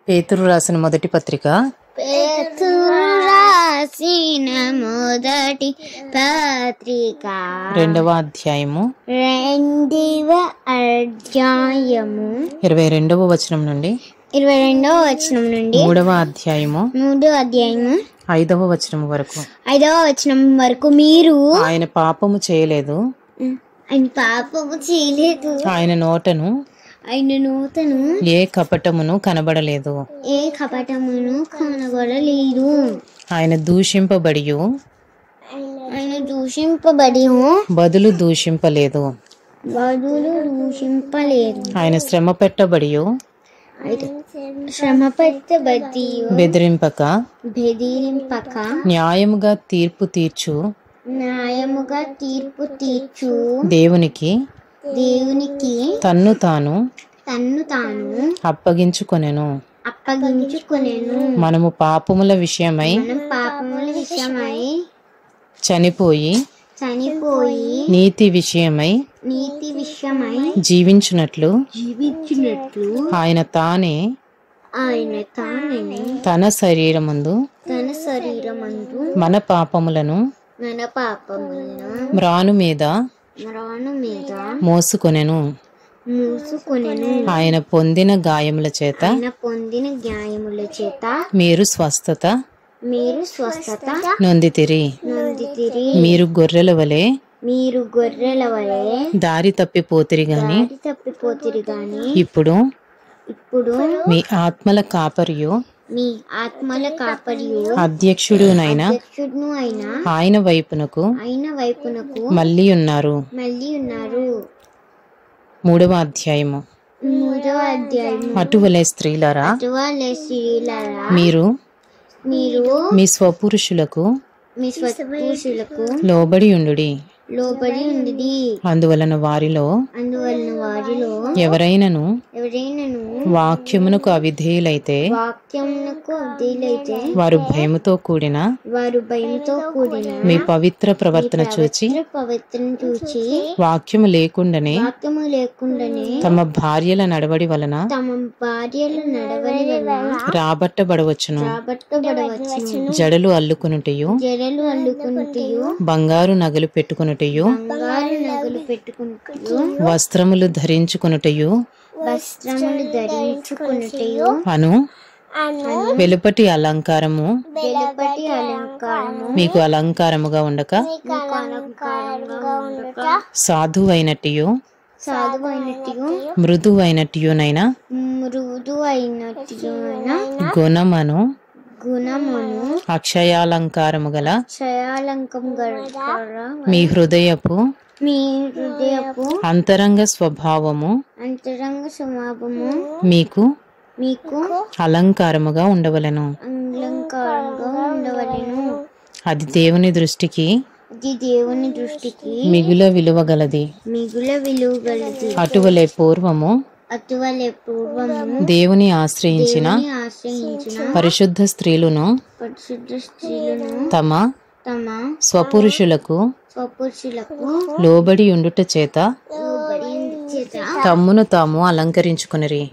పేతురు రాసిన మొదటి పత్రిక రెండవ అధ్యాయము 22వ వచనం నుండి 3వ అధ్యాయము 5వ వచనం వరకు మీరు ఆయన పాపము చేయలేదు, ఆయన నోటను ఏ కపటమును కనబడలేదు, ఆయన దూషింపబడి బదులు దూషింపలేదు, ఆయన శ్రమ పెట్టబడి బెదిరింపక న్యాయముగా తీర్పు తీర్చు దేవునికి తన్ను తాను అప్పగించుకొనెను. మనము పాపముల విషయమై చనిపోయి నీతి విషయమై జీవించున్నట్లు ఆయన తానే తన శరీరమందు మన పాపములను మ్రాను మీద మోసుకొనెను. ఆయన పొందిన గాయముల చేత మీరు స్వస్థత నొందితిరి. మీరు గొర్రెల వలె దారి తప్పిపోతిరి గాని ఇప్పుడు మీ ఆత్మల కాపరియు అధ్యక్షుడునైన ఆయన వైపునకు మళ్ళీ ఉన్నారు. 3వ అధ్యాయము అటువలే స్త్రీలారా మీరు మీ స్వపురుషులకు లోబడి ఉండుడి. అందువలన వారిలో ఎవరైనను వాక్యమునకు అవిధేయులైతే వారు భయముతో కూడిన మీ పవిత్ర ప్రవర్తన చూచి వాక్యము లేకుండానే తమ భార్యల నడవడి వలన రాబట్టబడవచ్చును. జడలు అల్లుకునుటయు బంగారు నగలు పెట్టుకునుటయు వస్త్రములు ధరించుకునుటయు అను వెలుపటి అలంకారము మీకు అలంకారముగా ఉండక సాధువైనట్టు మృదువైనట్టునైనా గుణమను అక్షయాలంకారము గల మీ హృదయపు అంతరంగ స్వభావము మీకు అలంకారముగా ఉండవలెను. అది దేవుని దృష్టికి మిగుల విలువ గలది. అటువలే పూర్వము దేవుని ఆశ్రయించిన పరిశుద్ధ స్త్రీలను తమ స్వపురుషులకు లోబడి ఉండుట చేత తమ్మును తాము అలంకరించుకునిరి.